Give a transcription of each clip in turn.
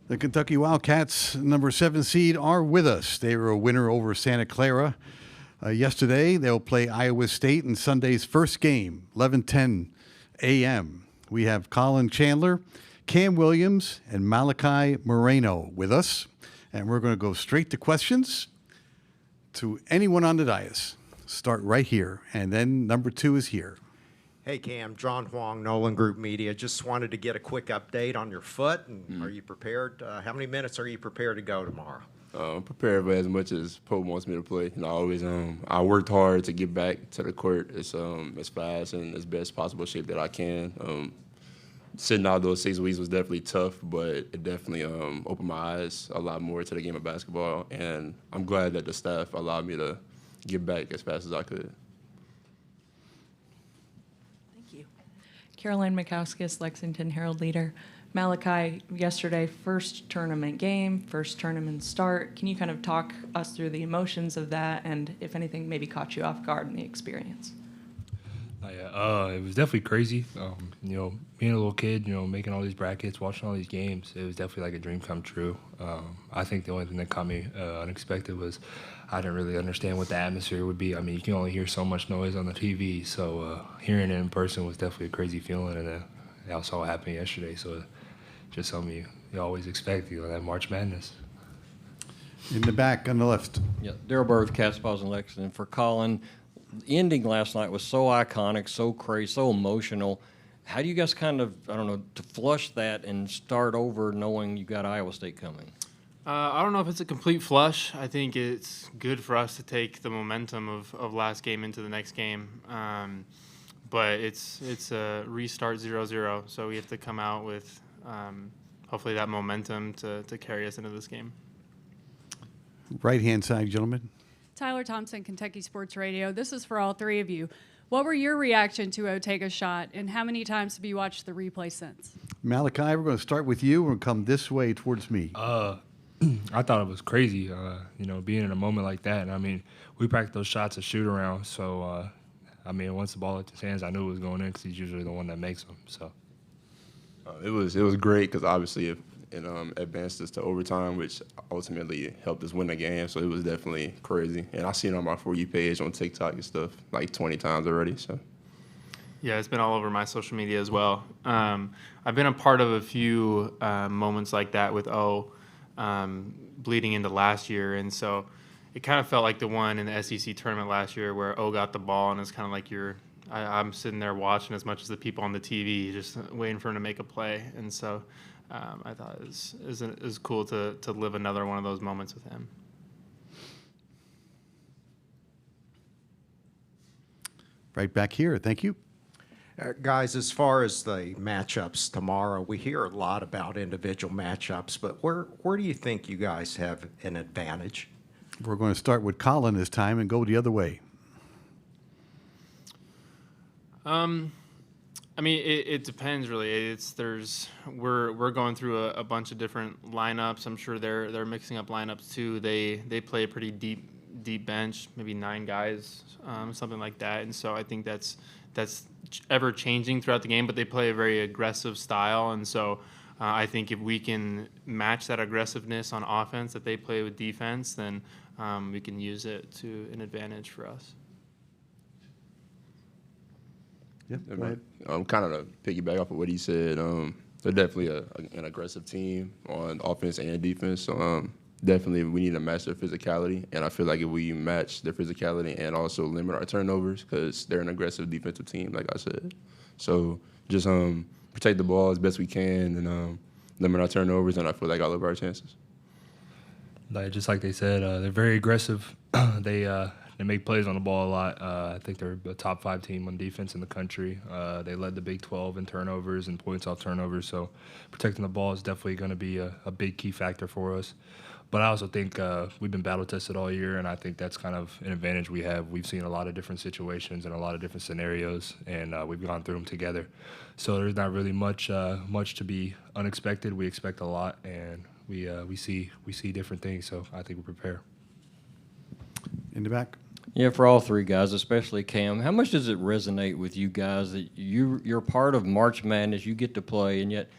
The Kentucky Wildcats, number 7 seed, are with us. They were a winner over Santa Clara yesterday. They'll play Iowa State in Sunday's first game, 11:10 a.m. We have Collin Chandler, Cam Williams, and Malachi Moreno with us. And we're going to go straight to questions to anyone on the dais. Start right here. And then number 2 is here. Hey, Cam, John Huang, Nolan Group Media. Just wanted to get a quick update on your foot. And Are you prepared? How many minutes are you prepared to go tomorrow? I'm prepared for as much as Pope wants me to play. I always I worked hard to get back to the court as fast and as best possible shape that I can. Sitting out those 6 weeks was definitely tough, but it definitely opened my eyes a lot more to the game of basketball. And I'm glad that the staff allowed me to get back as fast as I could. Caroline Mikauskis, Lexington Herald Leader. Malachi, yesterday, first tournament game, first tournament start. Can you kind of talk us through the emotions of that and, if anything, maybe caught you off guard in the experience? It was definitely crazy. Being a little kid, making all these brackets, watching all these games, it was definitely like a dream come true. I think the only thing that caught me unexpected was I didn't really understand what the atmosphere would be. I mean, you can only hear so much noise on the TV, so hearing it in person was definitely a crazy feeling, and I saw what happened yesterday, so it just something you always expect, that March Madness. In the back on the left. Yeah, Daryl Burr with Cats, Paws, and Lexington. For Collin, the ending last night was so iconic, so crazy, so emotional. How do you guys kind of, to flush that and start over knowing you got Iowa State coming? I don't know if it's a complete flush. I think it's good for us to take the momentum of last game into the next game. But it's a restart 0-0, so we have to come out with hopefully that momentum to carry us into this game. Right-hand side, gentlemen. Tyler Thompson, Kentucky Sports Radio. This is for all three of you. What were your reaction to Otega's shot, and how many times have you watched the replay since? Malachi, we're going to start with you and come this way towards me. I thought it was crazy, being in a moment like that. And, I mean, we practice those shots at shoot-around, so, once the ball hit his hands, I knew it was going in because he's usually the one that makes them. So It was great because obviously it advanced us to overtime, which ultimately helped us win the game. So it was definitely crazy. And I seen it on my For You page on TikTok and stuff like 20 times already. So. Yeah, it's been all over my social media as well. I've been a part of a few moments like that with bleeding into last year, and so it kind of felt like the one in the SEC tournament last year where got the ball, and it's kind of like I'm sitting there watching as much as the people on the TV, just waiting for him to make a play, and so I thought it was cool to live another one of those moments with him. Right back here. Thank you. Guys, as far as the matchups tomorrow, we hear a lot about individual matchups, but where do you think you guys have an advantage? We're going to start with Collin this time and go the other way. It depends really. We're going through a bunch of different lineups. I'm sure they're mixing up lineups too. They play a pretty deep bench, maybe 9 guys, something like that. And so I think that's ever changing throughout the game, but they play a very aggressive style. And so I think if we can match that aggressiveness on offense that they play with defense, then we can use it to an advantage for us. Yeah, go ahead. Kind of to piggyback off of what he said, they're definitely an aggressive team on offense and defense. So definitely we need to match their physicality, and I feel like if we match their physicality and also limit our turnovers, because they're an aggressive defensive team, like I said. So just protect the ball as best we can and limit our turnovers, and I feel like I'll have our chances. Just like they said, they're very aggressive. They make plays on the ball a lot. I think they're a top 5 team on defense in the country. They led the Big 12 in turnovers and points off turnovers. So protecting the ball is definitely going to be a big key factor for us. But I also think we've been battle tested all year, and I think that's kind of an advantage we have. We've seen a lot of different situations and a lot of different scenarios, and we've gone through them together. So there's not really much to be unexpected. We expect a lot, and we see different things. So I think we prepare. In the back. Yeah, for all three guys, especially Cam, how much does it resonate with you guys that you're part of March Madness, you get to play, and yet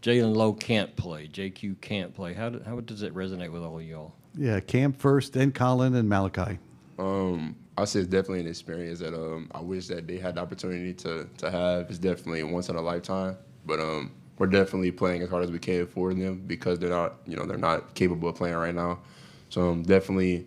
Jalen Lowe can't play, JQ can't play. How does it resonate with all of y'all? Yeah, Cam first, then Collin, and Malachi. I say it's definitely an experience that I wish that they had the opportunity to have. It's definitely once in a lifetime, but we're definitely playing as hard as we can for them because they're not capable of playing right now. So definitely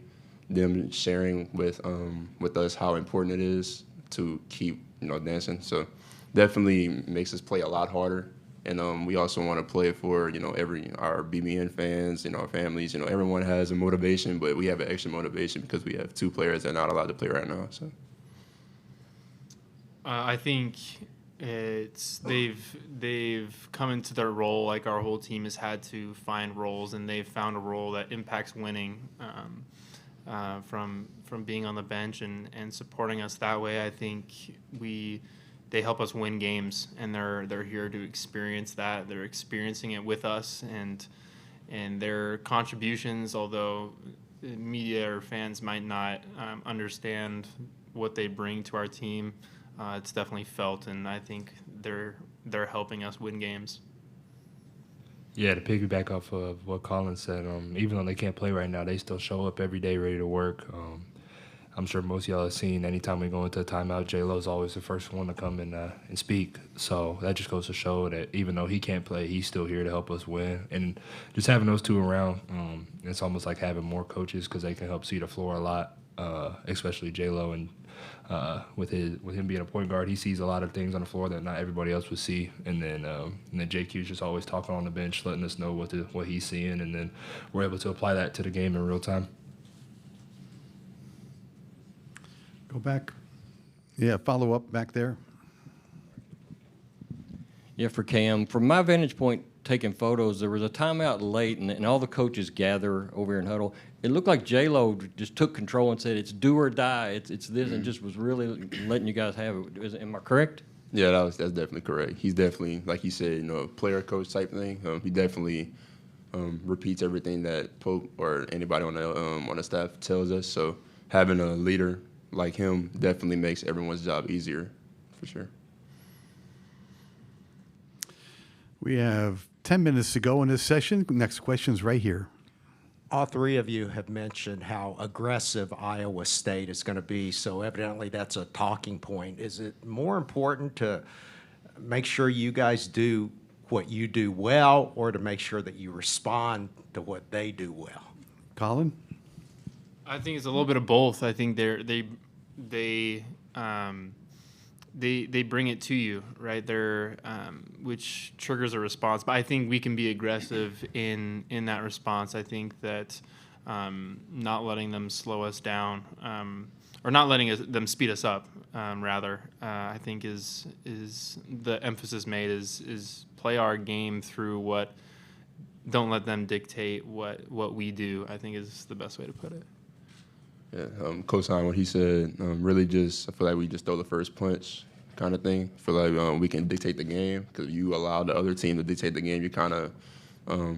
them sharing with us how important it is to keep dancing. So definitely makes us play a lot harder. And we also want to play for our BBN fans, our families. Everyone has a motivation, but we have an extra motivation because we have 2 players that are not allowed to play right now. So I think they've come into their role. Like our whole team has had to find roles, and they've found a role that impacts winning from being on the bench and supporting us that way. I think they help us win games, and they're here to experience that. They're experiencing it with us, and their contributions, although media or fans might not understand what they bring to our team, it's definitely felt, and I think they're helping us win games. Yeah, to piggyback off of what Collin said, even though they can't play right now, they still show up every day ready to work. I'm sure most of y'all have seen anytime we go into a timeout, J-Lo's always the first one to come and speak. So that just goes to show that even though he can't play, he's still here to help us win. And just having those 2 around, it's almost like having more coaches because they can help see the floor a lot, especially J-Lo. And with him being a point guard, he sees a lot of things on the floor that not everybody else would see. And then JQ's just always talking on the bench, letting us know what he's seeing, and then we're able to apply that to the game in real time. Go back. Yeah, follow up back there. Yeah, for Cam, from my vantage point, taking photos, there was a timeout late, and all the coaches gather over here in huddle. It looked like J-Lo just took control and said, "It's do or die. It's this," and just was really letting you guys have it. Am I correct? yeah, that's definitely correct. He's definitely, like you said, a player coach type thing. He definitely repeats everything that Pope or anybody on the staff tells us. So having a leader like him definitely makes everyone's job easier, for sure. We have 10 minutes to go in this session. Next question's right here. All 3 of you have mentioned how aggressive Iowa State is going to be, so evidently that's a talking point. Is it more important to make sure you guys do what you do well, or to make sure that you respond to what they do well? Collin? I think it's a little bit of both. I think they bring it to you, right? Which triggers a response. But I think we can be aggressive in that response. I think that not letting them slow us down, or not letting them speed us up, rather, I think is the emphasis made is play our game through what. Don't let them dictate what we do, I think is the best way to put it. Yeah, co-sign what he said. Really just, I feel like we just throw the first punch kind of thing. I feel like we can dictate the game because you allow the other team to dictate the game. You kind of, I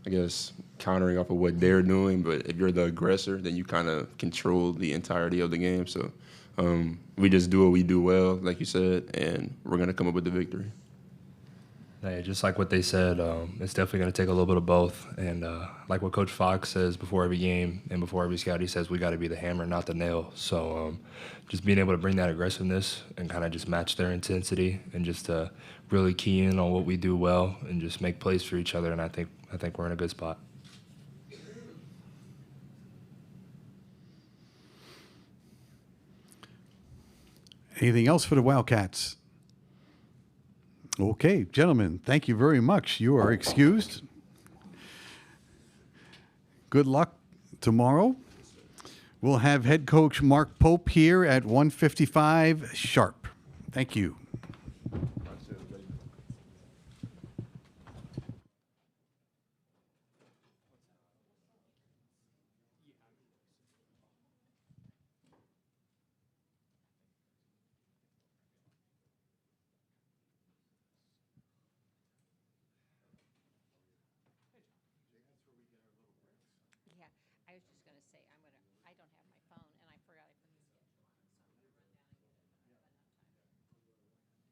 guess, countering off of what they're doing. But if you're the aggressor, then you kind of control the entirety of the game. So we just do what we do well, like you said, and we're going to come up with the victory. Yeah, just like what they said, it's definitely going to take a little bit of both. And like what Coach Fox says before every game and before every scout, he says we got to be the hammer, not the nail. So just being able to bring that aggressiveness and kind of just match their intensity and just really key in on what we do well and just make plays for each other. And I think we're in a good spot. Anything else for the Wildcats? Okay, gentlemen, thank you very much. You are excused. Good luck tomorrow. We'll have head coach Mark Pope here at 1:55 sharp. Thank you. Yeah, I was just gonna say, I don't have my phone, and I forgot I put the schedule on, so I'm gonna run down and get it.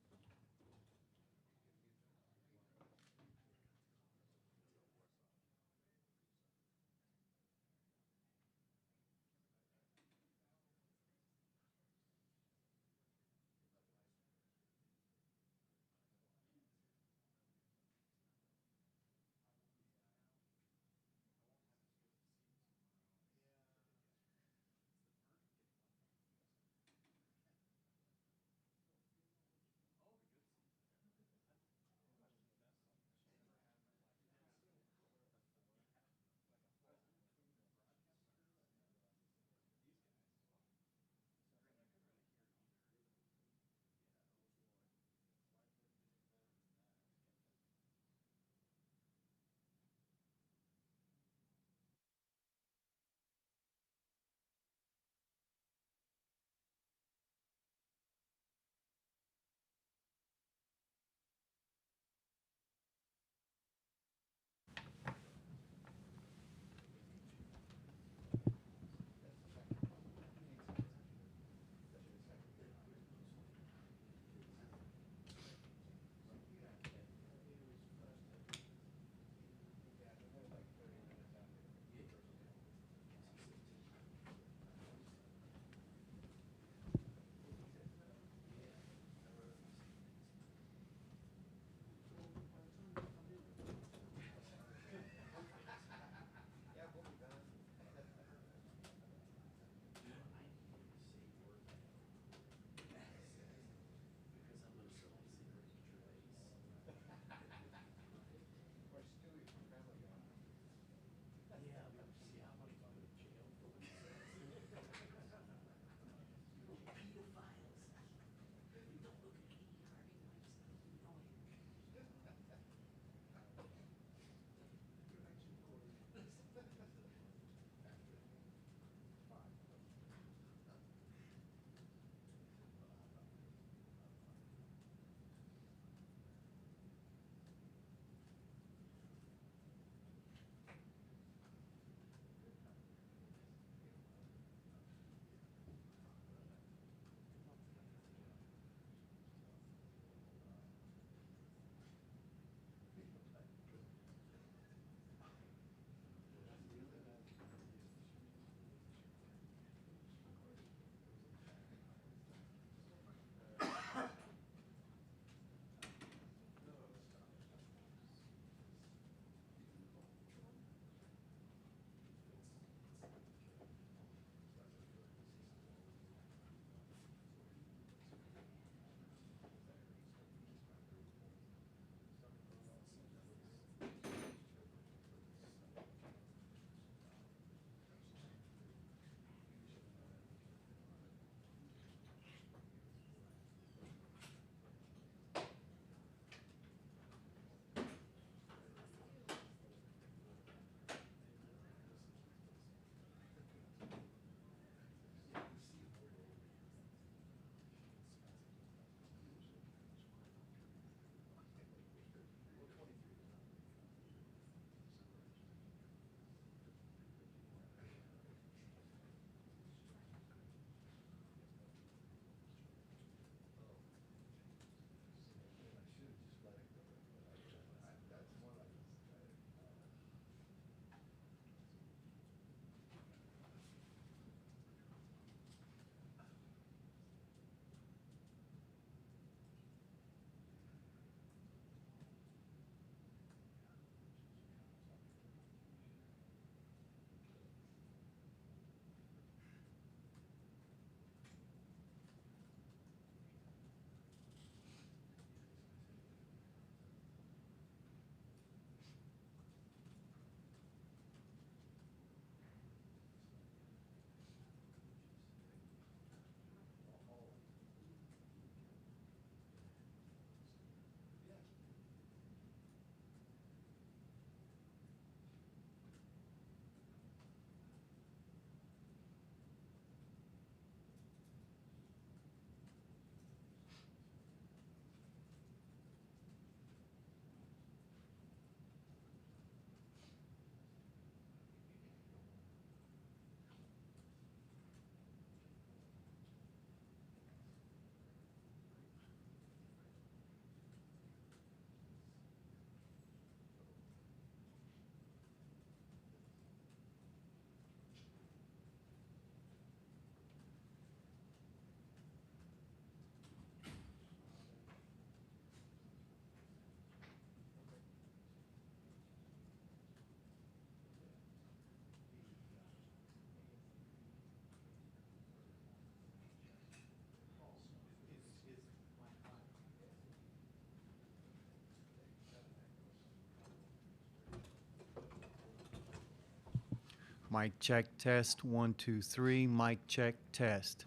Mic check test 1 2 3. Mic check test.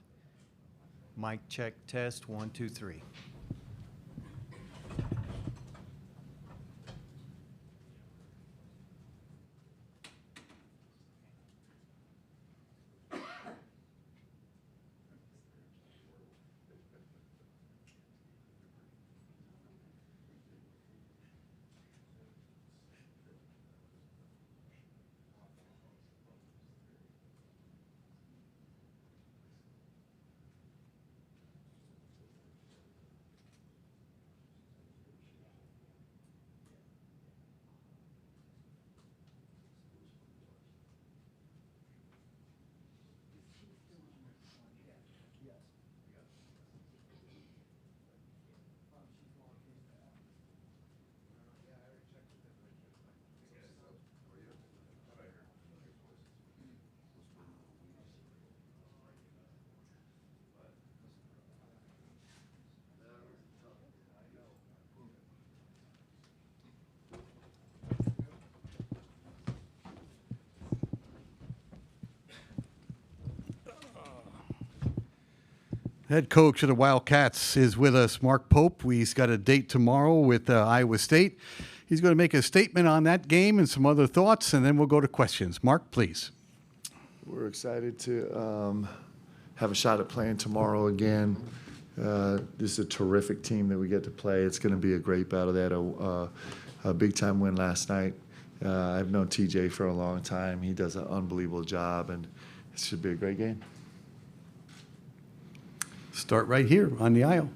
Mic check test 1 2 3. Head coach of the Wildcats is with us, Mark Pope. He's got a date tomorrow with Iowa State. He's going to make a statement on that game and some other thoughts, and then we'll go to questions. Mark, please. We're excited to have a shot at playing tomorrow again. This is a terrific team that we get to play. It's going to be a great battle. They had a big-time win last night. I've known TJ for a long time. He does an unbelievable job, and it should be a great game. Start right here on the aisle.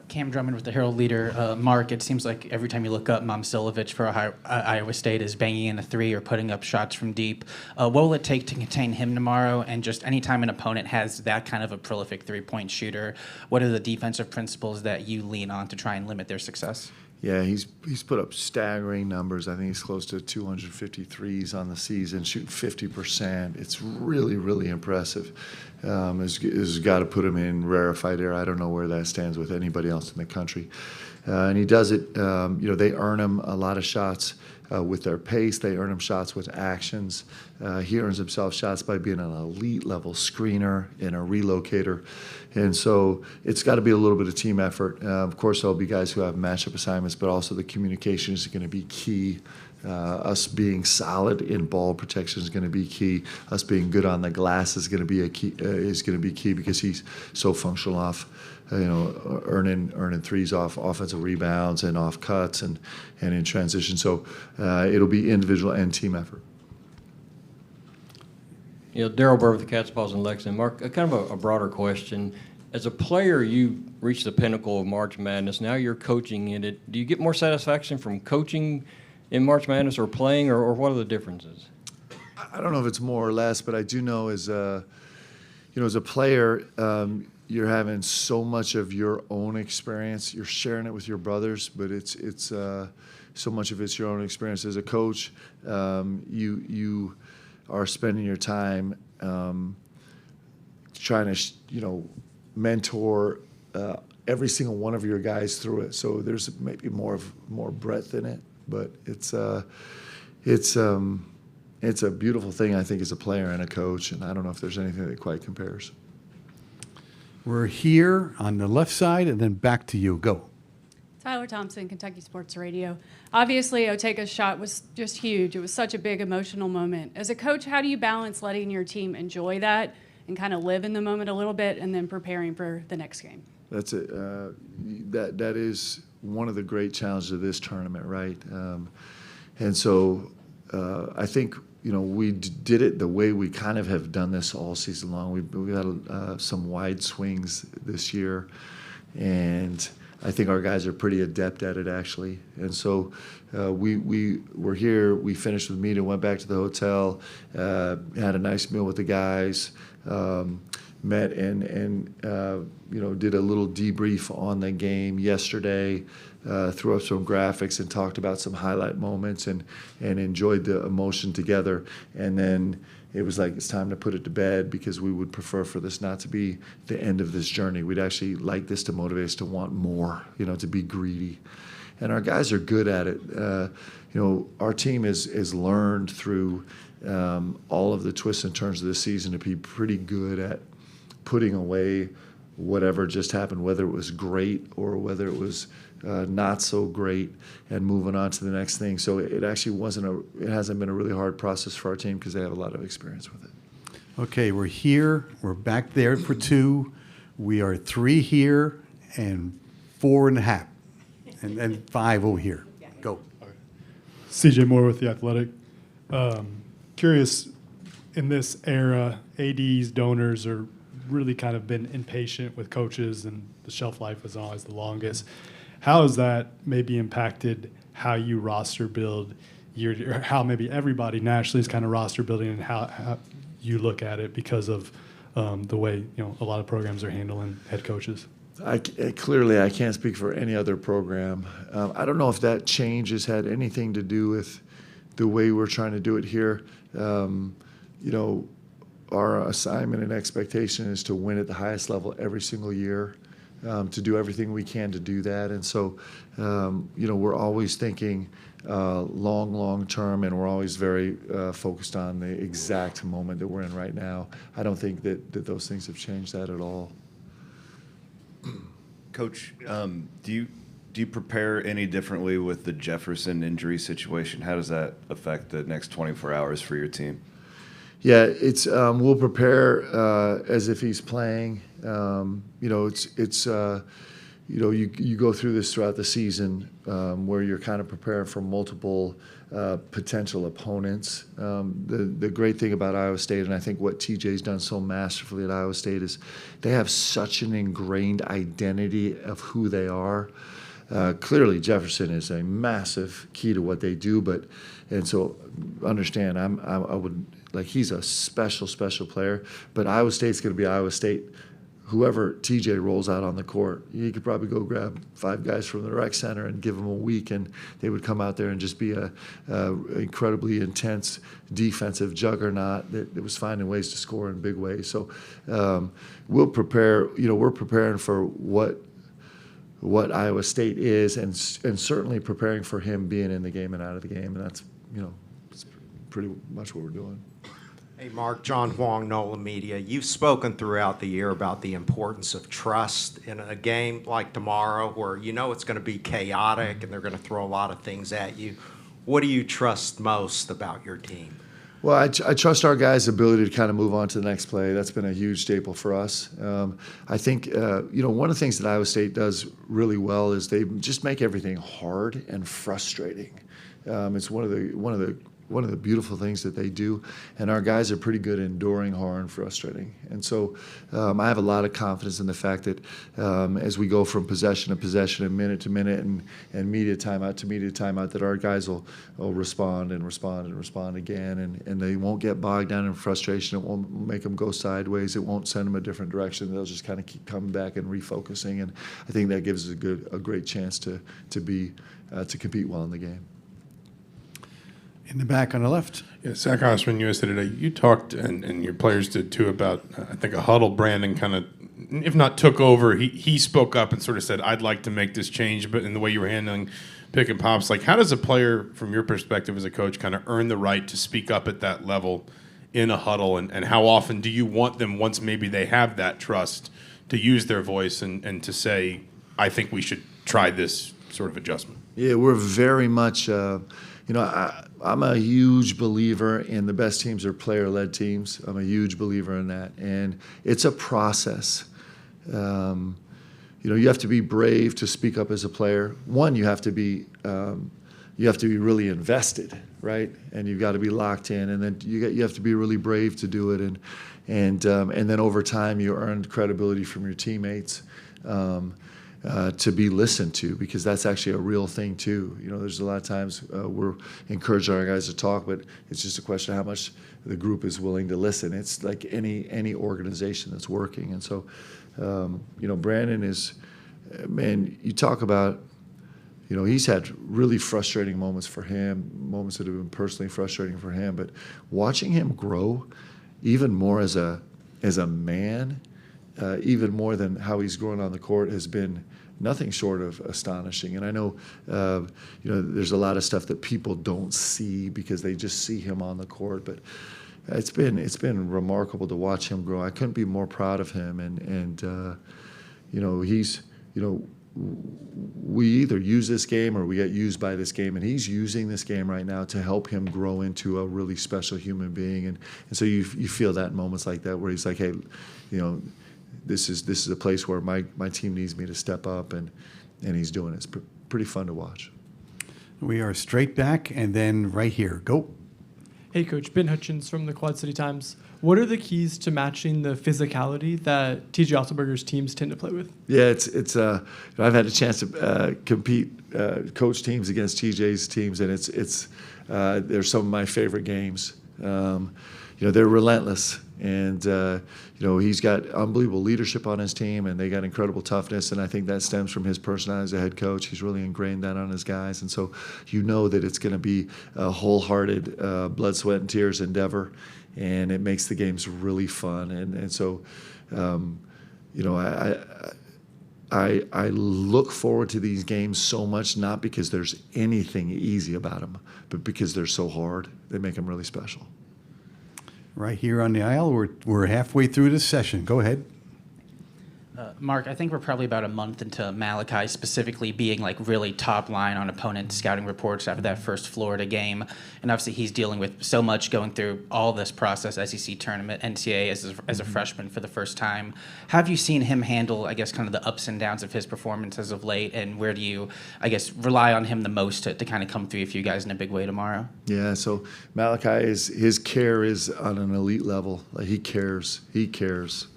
Cam Drummond with the Herald Leader. Mark, it seems like every time you look up, Momcilovic for Iowa State is banging in a three or putting up shots from deep. What will it take to contain him tomorrow? And just anytime an opponent has that kind of a prolific three-point shooter, what are the defensive principles that you lean on to try and limit their success? Yeah, he's put up staggering numbers. I think he's close to 250 threes on the season, shooting 50%. It's really, really impressive. Has got to put him in rarefied air. I don't know where that stands with anybody else in the country. And he does it, they earn him a lot of shots with their pace. They earn him shots with actions. He earns himself shots by being an elite level screener and a relocator. And so it's got to be a little bit of team effort. Of course, there'll be guys who have matchup assignments, but also the communication is going to be key. Us being solid in ball protection is going to be key. Us being good on the glass is going to be key because he's so functional off, earning threes off offensive rebounds and off cuts and in transition. So it'll be individual and team effort. Daryl Burr with the Cats Paws in Lexington. Mark, kind of a broader question. As a player, you reached the pinnacle of March Madness. Now you're coaching in it. Do you get more satisfaction from coaching in March Madness or playing, or what are the differences? I don't know if it's more or less, but I do know as a player, you're having so much of your own experience. You're sharing it with your brothers, but it's so much of it's your own experience. As a coach, you are spending your time trying to mentor every single one of your guys through it. So there's maybe more breadth in it, but it's a beautiful thing, I think, as a player and a coach, and I don't know if there's anything that quite compares. We're here on the left side, and then back to you. Go. Tyler Thompson, Kentucky Sports Radio. Obviously, Otega's shot was just huge. It was such a big emotional moment. As a coach, how do you balance letting your team enjoy that and kind of live in the moment a little bit and then preparing for the next game? That's it. That is one of the great challenges of this tournament, right? And so I think we did it the way we kind of have done this all season long. We had some wide swings this year, and I think our guys are pretty adept at it, actually. And so we were here. We finished with meeting, went back to the hotel, had a nice meal with the guys, met and did a little debrief on the game yesterday, threw up some graphics and talked about some highlight moments and enjoyed the emotion together. And then it was like, it's time to put it to bed because we would prefer for this not to be the end of this journey. We'd actually like this to motivate us to want more, to be greedy. and our guys are good at it. Our team is learned through all of the twists and turns of the season to be pretty good at putting away whatever just happened, whether it was great or whether it was not so great, and moving on to the next thing. So it actually it hasn't been a really hard process for our team because they have a lot of experience with it. Okay, we're here. We're back there for 2. We are 3 here and 4.5, and 5 over here. Go. CJ Moore with The Athletic. Curious, in this era, ADs, donors are really kind of been impatient with coaches, and the shelf life is always the longest. How has that maybe impacted how you roster build year to year, how maybe everybody nationally is kind of roster building, and how you look at it because of the way a lot of programs are handling head coaches? Clearly, I can't speak for any other program. I don't know if that change has had anything to do with the way we're trying to do it here. Our assignment and expectation is to win at the highest level every single year, to do everything we can to do that. And so, we're always thinking long term, and we're always very focused on the exact moment that we're in right now. I don't think that those things have changed that at all. Coach, do you prepare any differently with the Jefferson injury situation? How does that affect the next 24 hours for your team? Yeah, it's we'll prepare as if he's playing. You go through this throughout the season where you're kind of preparing for multiple potential opponents. The great thing about Iowa State, and I think what TJ's done so masterfully at Iowa State, is they have such an ingrained identity of who they are. Clearly, Jefferson is a massive key to what they do, and so understand, he's a special player, but Iowa State's going to be Iowa State. Whoever TJ rolls out on the court, you could probably go grab 5 guys from the rec center and give them a week, and they would come out there and just be a incredibly intense defensive juggernaut that was finding ways to score in big ways. So we'll prepare. We're preparing for what Iowa State is, and certainly preparing for him being in the game and out of the game, and that's it's pretty much what we're doing. Hey, Mark, John Huang, NOLA Media. You've spoken throughout the year about the importance of trust in a game like tomorrow where it's going to be chaotic and they're going to throw a lot of things at you. What do you trust most about your team? Well, I trust our guys' ability to kind of move on to the next play. That's been a huge staple for us. I think, one of the things that Iowa State does really well is they just make everything hard and frustrating. It's one of the beautiful things that they do, and our guys are pretty good at enduring hard and frustrating. And so I have a lot of confidence in the fact that as we go from possession to possession and minute to minute and media timeout to media timeout, that our guys will respond again, and they won't get bogged down in frustration. It won't make them go sideways. It won't send them a different direction. They'll just kind of keep coming back and refocusing, and I think that gives us a great chance to compete well in the game. In the back on the left. Yeah, Zach Osman, USA Today. You talked, and your players did too, about, I think, a huddle. Brandon kind of, if not took over, he spoke up and sort of said, I'd like to make this change, but in the way you were handling pick and pops, how does a player, from your perspective as a coach, kind of earn the right to speak up at that level in a huddle, and how often do you want them, once maybe they have that trust, to use their voice and to say, I think we should try this sort of adjustment? Yeah, we're very much I'm a huge believer in the best teams are player-led teams. I'm a huge believer in that, and it's a process. You have to be brave to speak up as a player. One, you have to be really invested, right? And you've got to be locked in, and then you have to be really brave to do it, and then over time you earn credibility from your teammates. To be listened to, because that's actually a real thing too. There's a lot of times we're encouraging our guys to talk, but it's just a question of how much the group is willing to listen. It's like any organization that's working. And so, Brandon is, man, you talk about, he's had really frustrating moments for him, moments that have been personally frustrating for him, but watching him grow even more as a man, even more than how he's grown on the court, has been nothing short of astonishing. And I know, there's a lot of stuff that people don't see because they just see him on the court, but it's been remarkable to watch him grow. I couldn't be more proud of him, and he's, we either use this game or we get used by this game, and he's using this game right now to help him grow into a really special human being. And so you feel that in moments like that where he's like, hey, this is a place where my team needs me to step up, and he's doing it. It's pretty fun to watch. We are straight back, and then right here. Go. Hey, Coach. Ben Hutchins from the Quad City Times. What are the keys to matching the physicality that TJ Otzelberger's teams tend to play with? Yeah, it's I've had a chance to compete, coach teams against TJ's teams, and it's they're some of my favorite games. They're relentless, and he's got unbelievable leadership on his team, and they got incredible toughness, and I think that stems from his personality as a head coach. He's really ingrained that on his guys, and so that it's going to be a wholehearted, blood, sweat, and tears endeavor, and it makes the games really fun, and so I look forward to these games so much, not because there's anything easy about them, but because they're so hard. They make them really special. Right here on the aisle, we're halfway through this session. Go ahead. Mark, I think we're probably about a month into Malachi specifically being like really top line on opponent scouting reports after that first Florida game. And obviously he's dealing with so much going through all this process, SEC tournament, NCAA as a freshman for the first time. Have you seen him handle, I guess, kind of the ups and downs of his performance as of late? And where do you, I guess, rely on him the most to kind of come through for you guys in a big way tomorrow? Yeah, so Malachi, his care is on an elite level. Like he cares. He cares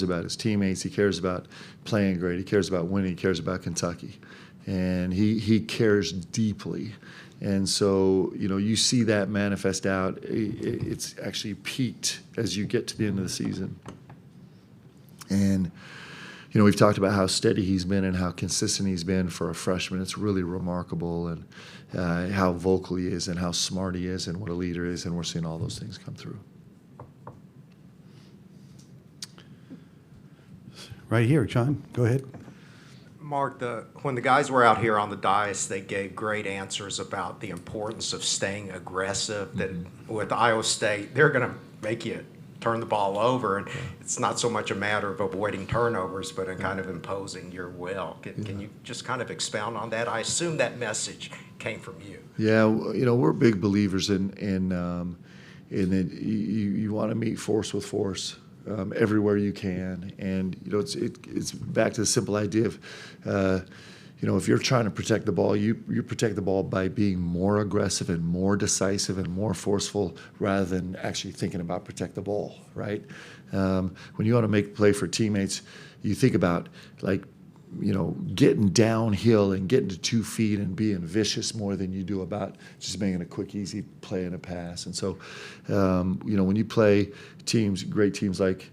about his teammates. He cares about playing great. He cares about winning. He cares about Kentucky. And he cares deeply. And so, you see that manifest out. It's actually peaked as you get to the end of the season. And, we've talked about how steady he's been and how consistent he's been for a freshman. It's really remarkable, and how vocal he is and how smart he is and what a leader is. And we're seeing all those things come through. Right here, John. Go ahead. Mark, when the guys were out here on the dais, they gave great answers about the importance of staying aggressive, that with Iowa State, they're going to make you turn the ball over, and it's not so much a matter of avoiding turnovers, but in kind of imposing your will. Can you just kind of expound on that? I assume that message came from you. Yeah, we're big believers in that you want to meet force with force. Everywhere you can, and it's back to the simple idea of if you're trying to protect the ball, you protect the ball by being more aggressive and more decisive and more forceful rather than actually thinking about protect the ball, right? When you want to make a play for teammates, you think about getting downhill and getting to 2 feet and being vicious more than you do about just making a quick, easy play and a pass. And so, when you play great teams like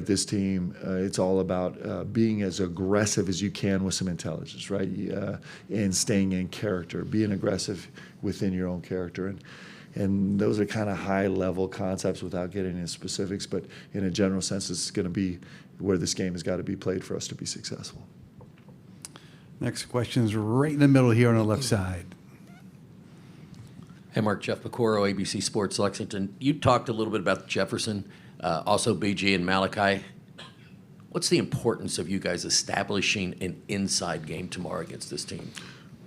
this team, it's all about being as aggressive as you can with some intelligence, right? And staying in character, being aggressive within your own character. And those are kind of high-level concepts without getting into specifics, but in a general sense, it's going to be where this game has got to be played for us to be successful. Next question is right in the middle here on the left side. Hey, Mark. Jeff McCoro, ABC Sports Lexington. You talked a little bit about Jefferson, also BG and Malachi. What's the importance of you guys establishing an inside game tomorrow against this team?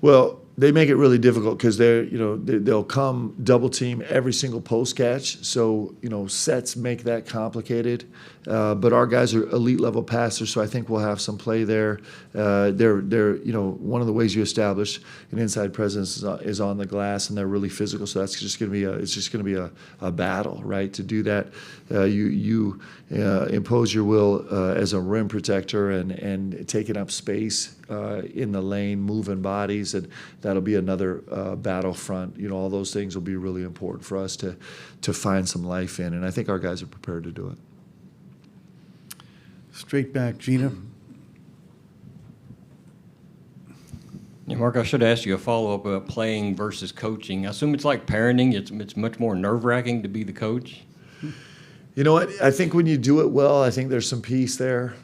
Well, they make it really difficult because they'll come double team every single post catch. So sets make that complicated. But our guys are elite level passers, so I think we'll have some play there. They're one of the ways you establish an inside presence is on the glass, and they're really physical. So that's just going to be a battle, right? To do that, you impose your will as a rim protector and taking up space in the lane, moving bodies, and that'll be another battlefront. All those things will be really important for us to find some life in, and I think our guys are prepared to do it. Straight back, Gina. Yeah, Mark, I should ask you a follow-up about playing versus coaching. I assume it's like parenting. It's much more nerve-wracking to be the coach. You know what? I think when you do it well, I think there's some peace there.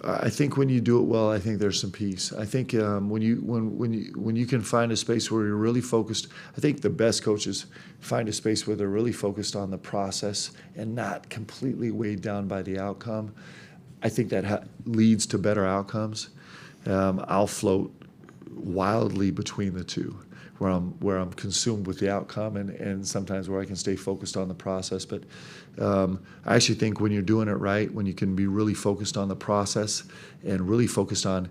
I think when you do it well, I think there's some peace. I think when you can find a space where you're really focused, I think the best coaches find a space where they're really focused on the process and not completely weighed down by the outcome. I think that leads to better outcomes. I'll float wildly between the two, where I'm consumed with the outcome and sometimes where I can stay focused on the process. But I actually think when you're doing it right, when you can be really focused on the process and really focused on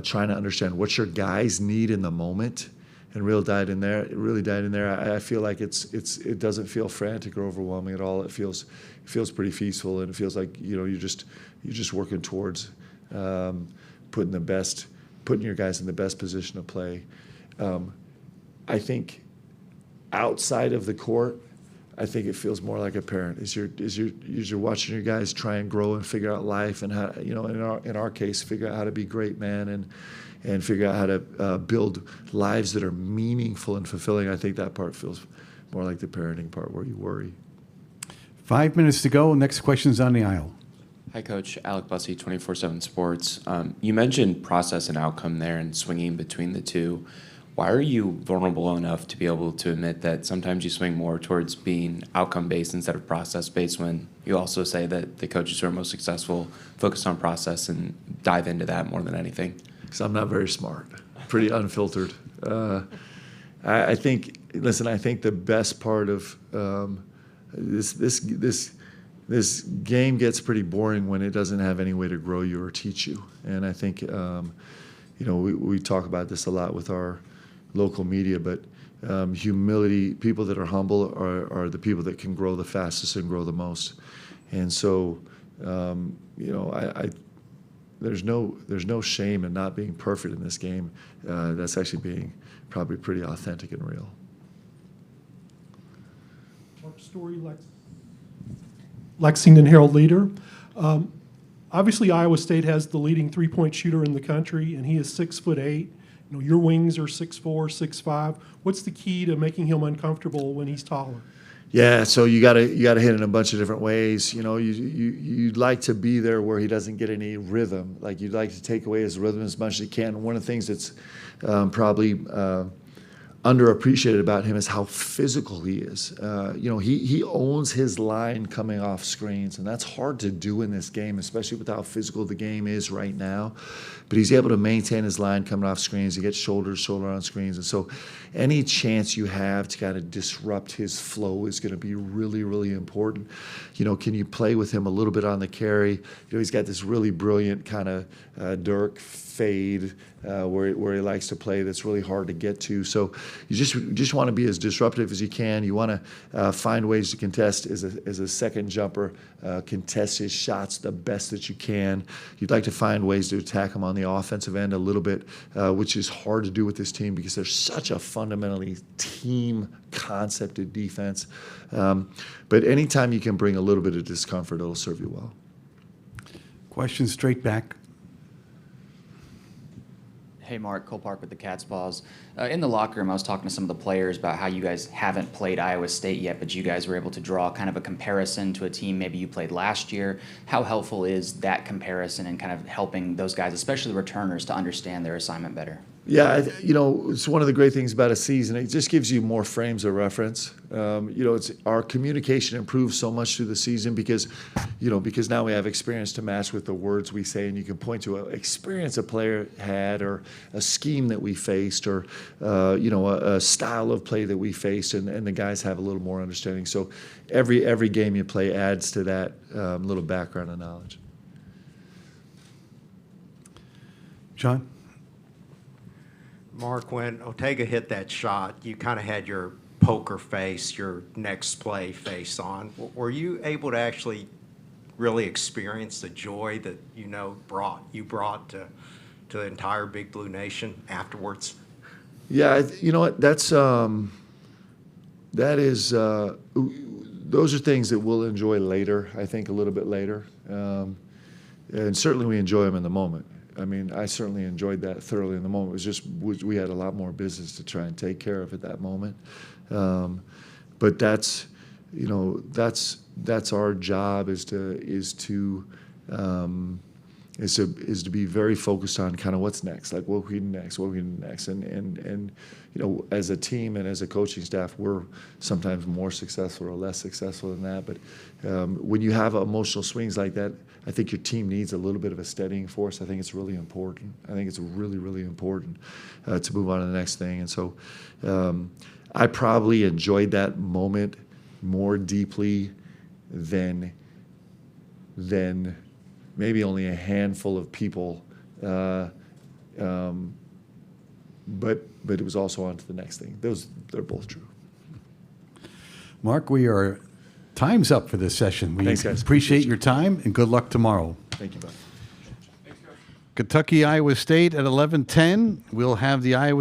trying to understand what your guys need in the moment and really dive in there, I feel like it doesn't feel frantic or overwhelming at all. It feels pretty peaceful, and it feels like you're just working towards putting your guys in the best position to play. I think outside of the court, I think it feels more like a parent. As you're watching your guys try and grow and figure out life and how, in our case, figure out how to be great men and figure out how to build lives that are meaningful and fulfilling. I think that part feels more like the parenting part where you worry. 5 minutes to go. Next question's on the aisle. Hi, Coach. Alec Bussey, 24/7 Sports. You mentioned process and outcome there and swinging between the two. Why are you vulnerable enough to be able to admit that sometimes you swing more towards being outcome-based instead of process-based when you also say that the coaches who are most successful focus on process and dive into that more than anything? Because I'm not very smart, pretty unfiltered. I think the best part of this game gets pretty boring when it doesn't have any way to grow you or teach you. And I think, we talk about this a lot with our local media, but humility, people that are humble are the people that can grow the fastest and grow the most. And so, there's no shame in not being perfect in this game. That's actually being probably pretty authentic and real. Mark Story, Lexington Herald Leader. Obviously, Iowa State has the leading three-point shooter in the country, and he is 6'8". Your wings are 6'4", 6'5". What's the key to making him uncomfortable when he's taller? Yeah, so you gotta hit in a bunch of different ways. You'd like to be there where he doesn't get any rhythm. Like you'd like to take away his rhythm as much as you can. One of the things that's probably underappreciated about him is how physical he is. He owns his line coming off screens, and that's hard to do in this game, especially with how physical the game is right now. But he's able to maintain his line coming off screens. He gets shoulder on screens. And so any chance you have to kind of disrupt his flow is going to be really, really important. Can you play with him a little bit on the carry? He's got this really brilliant kind of Dirk fade where he likes to play that's really hard to get to. So you just want to be as disruptive as you can. You want to find ways to contest as a second jumper, contest his shots the best that you can. You'd like to find ways to attack him on the offensive end a little bit, which is hard to do with this team because there's such a fundamentally team concepted defense. But anytime you can bring a little bit of discomfort, it'll serve you well. Question straight back. Hey, Mark, Cole Park with the Cat's Paws. In the locker room, I was talking to some of the players about how you guys haven't played Iowa State yet, but you guys were able to draw kind of a comparison to a team maybe you played last year. How helpful is that comparison in kind of helping those guys, especially the returners, to understand their assignment better? Yeah, it's one of the great things about a season. It just gives you more frames of reference. It's our communication improves so much through the season because now we have experience to match with the words we say, and you can point to an experience a player had, or a scheme that we faced, or a style of play that we faced, and the guys have a little more understanding. So every game you play adds to that little background and knowledge. John? Mark, when Ortega hit that shot, you kind of had your poker face, your next play face on. Were you able to actually really experience the joy that you brought to the entire Big Blue Nation afterwards? Yeah, you know what? Those are things that we'll enjoy later. I think a little bit later, and certainly we enjoy them in the moment. I mean, I certainly enjoyed that thoroughly in the moment. It was just we had a lot more business to try and take care of at that moment. But that's that's our job is to be very focused on kind of what's next, like what we do next, and as a team and as a coaching staff, we're sometimes more successful or less successful than that. But when you have emotional swings like that, I think your team needs a little bit of a steadying force. I think it's really important. I think it's really, really important to move on to the next thing. And so I probably enjoyed that moment more deeply than maybe only a handful of people. But it was also on to the next thing. They're both true. Mark, time's up for this session. We Thanks, guys. appreciate your time, and good luck tomorrow. Thank you, bud. Kentucky, Iowa State at 11:10. We'll have the Iowa